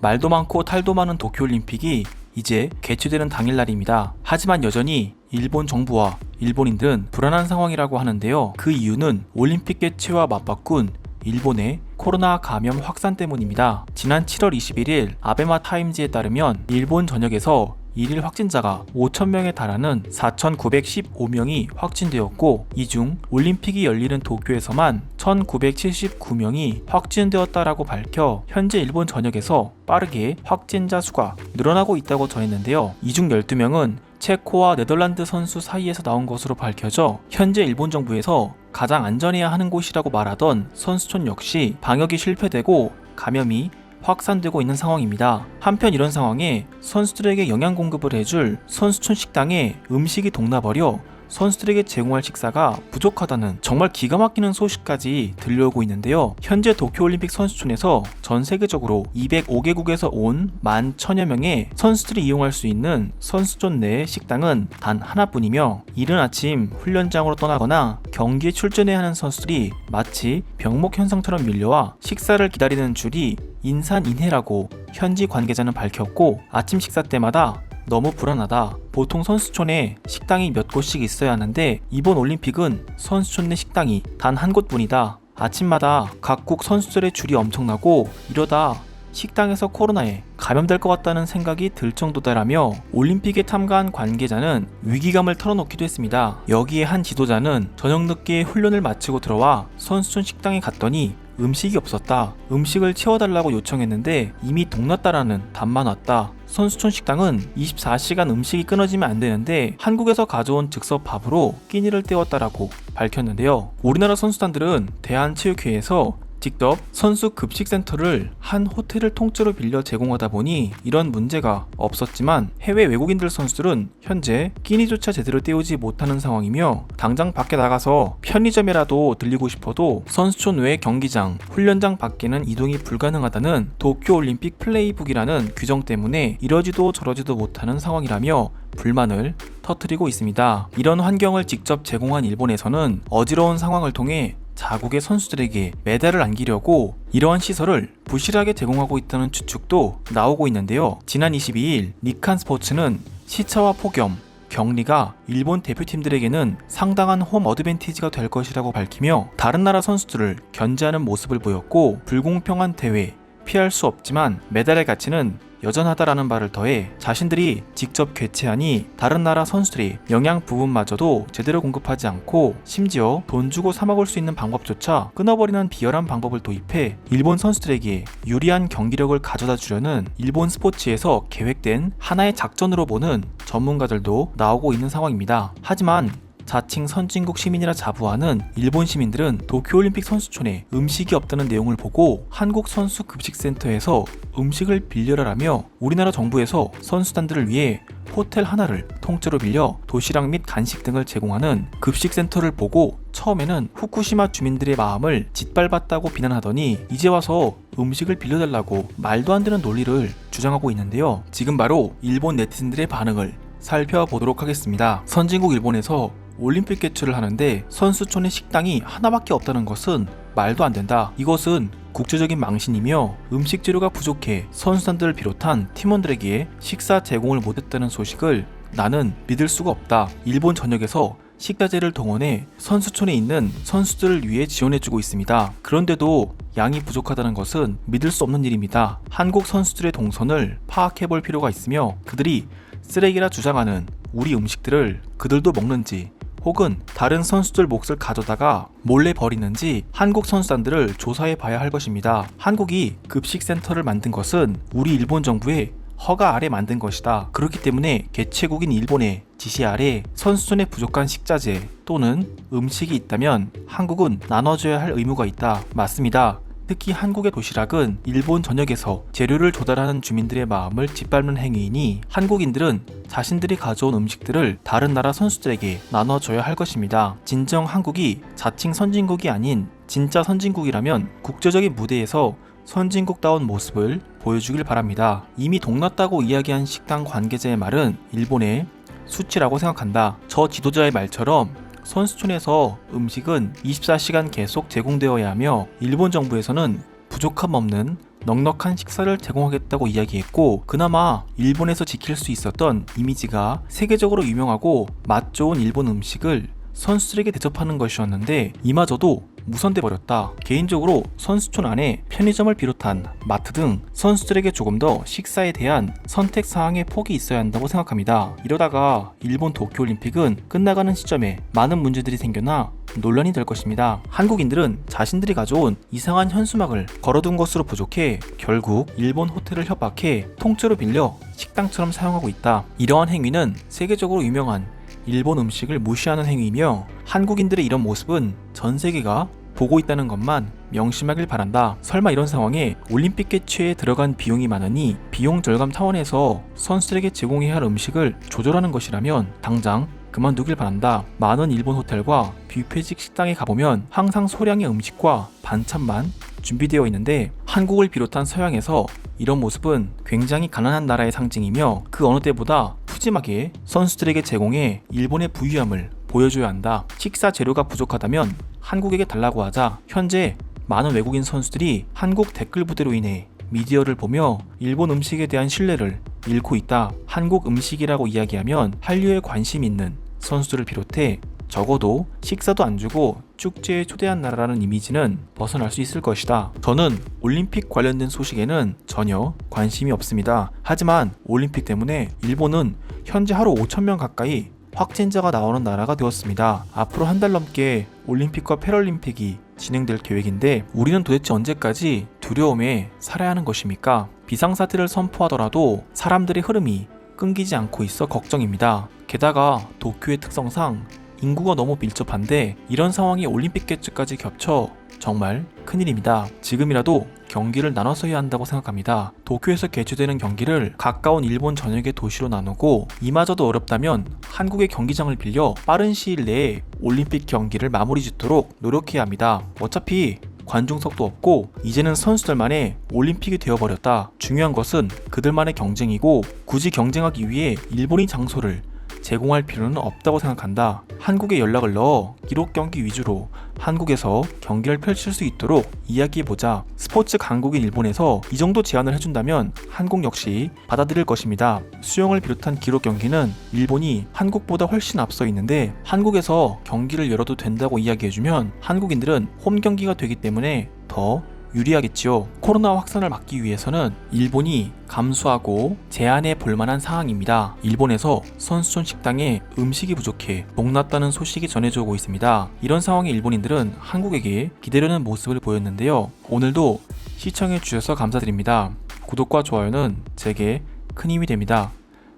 말도 많고 탈도 많은 도쿄올림픽이 이제 개최되는 당일날입니다. 하지만 여전히 일본 정부와 일본인들은 불안한 상황이라고 하는데요. 그 이유는 올림픽 개최와 맞바꾼 일본의 코로나 감염 확산 때문입니다. 지난 7월 21일 아베마 타임즈에 따르면 일본 전역에서 일일 확진자가 5,000명에 달하는 4,915명이 확진되었고, 이 중 올림픽이 열리는 도쿄에서만 1,979명이 확진되었다라고 밝혀 현재 일본 전역에서 빠르게 확진자 수가 늘어나고 있다고 전했는데요. 이 중 12명은 체코와 네덜란드 선수 사이에서 나온 것으로 밝혀져 현재 일본 정부에서 가장 안전해야 하는 곳이라고 말하던 선수촌 역시 방역이 실패되고 감염이 확산되고 있는 상황입니다. 한편 이런 상황에 선수들에게 영양 공급을 해줄 선수촌 식당에 음식이 동나버려 선수들에게 제공할 식사가 부족하다는 정말 기가 막히는 소식까지 들려오고 있는데요. 현재 도쿄올림픽 선수촌에서 전 세계적으로 205개국에서 온 11,000여 명의 선수들이 이용할 수 있는 선수촌 내 식당은 단 하나뿐이며, 이른 아침 훈련장으로 떠나거나 경기에 출전해야 하는 선수들이 마치 병목 현상처럼 밀려와 식사를 기다리는 줄이 인산인해라고 현지 관계자는 밝혔고, 아침 식사 때마다 너무 불안하다. 보통 선수촌에 식당이 몇 곳씩 있어야 하는데 이번 올림픽은 선수촌 내 식당이 단 한 곳뿐이다. 아침마다 각국 선수들의 줄이 엄청나고 이러다 식당에서 코로나에 감염될 것 같다는 생각이 들 정도다라며 올림픽에 참가한 관계자는 위기감을 털어놓기도 했습니다. 여기에 한 지도자는 저녁 늦게 훈련을 마치고 들어와 선수촌 식당에 갔더니 음식이 없었다. 음식을 채워달라고 요청했는데 이미 동났다라는 답만 왔다. 선수촌 식당은 24시간 음식이 끊어지면 안 되는데 한국에서 가져온 즉석 밥으로 끼니를 때웠다라고 밝혔는데요. 우리나라 선수단들은 대한체육회에서 직접 선수 급식센터를 한 호텔을 통째로 빌려 제공하다 보니 이런 문제가 없었지만, 해외 외국인들 선수들은 현재 끼니조차 제대로 때우지 못하는 상황이며 당장 밖에 나가서 편의점이라도 들리고 싶어도 선수촌 외 경기장, 훈련장 밖에는 이동이 불가능하다는 도쿄올림픽 플레이북이라는 규정 때문에 이러지도 저러지도 못하는 상황이라며 불만을 터뜨리고 있습니다. 이런 환경을 직접 제공한 일본에서는 어지러운 상황을 통해 자국의 선수들에게 메달을 안기려고 이러한 시설을 부실하게 제공하고 있다는 추측도 나오고 있는데요. 지난 22일 니칸 스포츠는 시차와 폭염, 격리가 일본 대표팀들에게는 상당한 홈 어드밴티지가 될 것이라고 밝히며 다른 나라 선수들을 견제하는 모습을 보였고, 불공평한 대회, 피할 수 없지만 메달의 가치는 여전하다라는 말을 더해 자신들이 직접 개최하니 다른 나라 선수들이 영양 부분마저도 제대로 공급하지 않고 심지어 돈 주고 사 먹을 수 있는 방법조차 끊어버리는 비열한 방법을 도입해 일본 선수들에게 유리한 경기력을 가져다 주려는 일본 스포츠에서 계획된 하나의 작전으로 보는 전문가들도 나오고 있는 상황입니다. 하지만 자칭 선진국 시민이라 자부하는 일본 시민들은 도쿄올림픽 선수촌에 음식이 없다는 내용을 보고 한국 선수 급식센터에서 음식을 빌려라라며 우리나라 정부에서 선수단들을 위해 호텔 하나를 통째로 빌려 도시락 및 간식 등을 제공하는 급식센터를 보고 처음에는 후쿠시마 주민들의 마음을 짓밟았다고 비난하더니 이제 와서 음식을 빌려달라고 말도 안 되는 논리를 주장하고 있는데요. 지금 바로 일본 네티즌들의 반응을 살펴보도록 하겠습니다. 선진국 일본에서 올림픽 개최를 하는데 선수촌에 식당이 하나밖에 없다는 것은 말도 안 된다. 이것은 국제적인 망신이며 음식 재료가 부족해 선수단들을 비롯한 팀원들에게 식사 제공을 못했다는 소식을 나는 믿을 수가 없다. 일본 전역에서 식자재를 동원해 선수촌에 있는 선수들을 위해 지원해주고 있습니다. 그런데도 양이 부족하다는 것은 믿을 수 없는 일입니다. 한국 선수들의 동선을 파악해볼 필요가 있으며 그들이 쓰레기라 주장하는 우리 음식들을 그들도 먹는지 혹은 다른 선수들 몫을 가져다가 몰래 버리는지 한국 선수단들을 조사해 봐야 할 것입니다. 한국이 급식센터를 만든 것은 우리 일본 정부의 허가 아래 만든 것이다. 그렇기 때문에 개최국인 일본의 지시 아래 선수촌에 부족한 식자재 또는 음식이 있다면 한국은 나눠줘야 할 의무가 있다. 맞습니다. 특히 한국의 도시락은 일본 전역에서 재료를 조달하는 주민들의 마음을 짓밟는 행위이니 한국인들은 자신들이 가져온 음식들을 다른 나라 선수들에게 나눠줘야 할 것입니다. 진정 한국이 자칭 선진국이 아닌 진짜 선진국이라면 국제적인 무대에서 선진국다운 모습을 보여주길 바랍니다. 이미 동났다고 이야기한 식당 관계자의 말은 일본의 수치라고 생각한다. 저 지도자의 말처럼 선수촌에서 음식은 24시간 계속 제공되어야 하며 일본 정부에서는 부족함 없는 넉넉한 식사를 제공하겠다고 이야기했고, 그나마 일본에서 지킬 수 있었던 이미지가 세계적으로 유명하고 맛 좋은 일본 음식을 선수들에게 대접하는 것이었는데 이마저도 무산돼 버렸다. 개인적으로 선수촌 안에 편의점을 비롯한 마트 등 선수들에게 조금 더 식사에 대한 선택 사항에 폭이 있어야 한다고 생각합니다. 이러다가 일본 도쿄올림픽은 끝나가는 시점에 많은 문제들이 생겨나 논란이 될 것입니다. 한국인들은 자신들이 가져온 이상한 현수막을 걸어둔 것으로 부족해 결국 일본 호텔을 협박해 통째로 빌려 식당처럼 사용하고 있다. 이러한 행위는 세계적으로 유명한 일본 음식을 무시하는 행위이며 한국인들의 이런 모습은 전 세계가 보고 있다는 것만 명심하길 바란다. 설마 이런 상황에 올림픽 개최에 들어간 비용이 많으니 비용 절감 차원에서 선수들에게 제공해야 할 음식을 조절하는 것이라면 당장 그만두길 바란다. 많은 일본 호텔과 뷔페식 식당에 가보면 항상 소량의 음식과 반찬만 준비되어 있는데 한국을 비롯한 서양에서 이런 모습은 굉장히 가난한 나라의 상징이며 그 어느 때보다 푸짐하게 선수들에게 제공해 일본의 부유함을 보여줘야 한다. 식사 재료가 부족하다면 한국에게 달라고 하자. 현재 많은 외국인 선수들이 한국 댓글 부대로 인해 미디어를 보며 일본 음식에 대한 신뢰를 잃고 있다. 한국 음식이라고 이야기하면 한류에 관심 있는 선수들을 비롯해 적어도 식사도 안 주고 축제에 초대한 나라라는 이미지는 벗어날 수 있을 것이다. 저는 올림픽 관련된 소식에는 전혀 관심이 없습니다. 하지만 올림픽 때문에 일본은 현재 하루 5,000명 가까이 확진자가 나오는 나라가 되었습니다. 앞으로 한 달 넘게 올림픽과 패럴림픽이 진행될 계획인데 우리는 도대체 언제까지 두려움에 살아야 하는 것입니까? 비상사태를 선포하더라도 사람들의 흐름이 끊기지 않고 있어 걱정입니다. 게다가 도쿄의 특성상 인구가 너무 밀접한데 이런 상황이 올림픽 개최까지 겹쳐 정말 큰일입니다. 지금이라도 경기를 나눠서 해야 한다고 생각합니다. 도쿄에서 개최되는 경기를 가까운 일본 전역의 도시로 나누고 이마저도 어렵다면 한국의 경기장을 빌려 빠른 시일 내에 올림픽 경기를 마무리 짓도록 노력해야 합니다. 어차피 관중석도 없고 이제는 선수들만의 올림픽이 되어버렸다. 중요한 것은 그들만의 경쟁이고 굳이 경쟁하기 위해 일본이 장소를 제공할 필요는 없다고 생각한다. 한국에 연락을 넣어 기록 경기 위주로 한국에서 경기를 펼칠 수 있도록 이야기해보자. 스포츠 강국인 일본에서 이 정도 제안을 해준다면 한국 역시 받아들일 것입니다. 수영을 비롯한 기록 경기는 일본이 한국보다 훨씬 앞서 있는데 한국에서 경기를 열어도 된다고 이야기해주면 한국인들은 홈 경기가 되기 때문에 더 유리하겠지요. 코로나 확산을 막기 위해서는 일본이 감수하고 제한해 볼만한 상황입니다. 일본에서 선수촌 식당에 음식이 부족해 목났다는 소식이 전해져 오고 있습니다. 이런 상황에 일본인들은 한국에게 기대려는 모습을 보였는데요. 오늘도 시청해 주셔서 감사드립니다. 구독과 좋아요는 제게 큰 힘이 됩니다.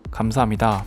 감사합니다.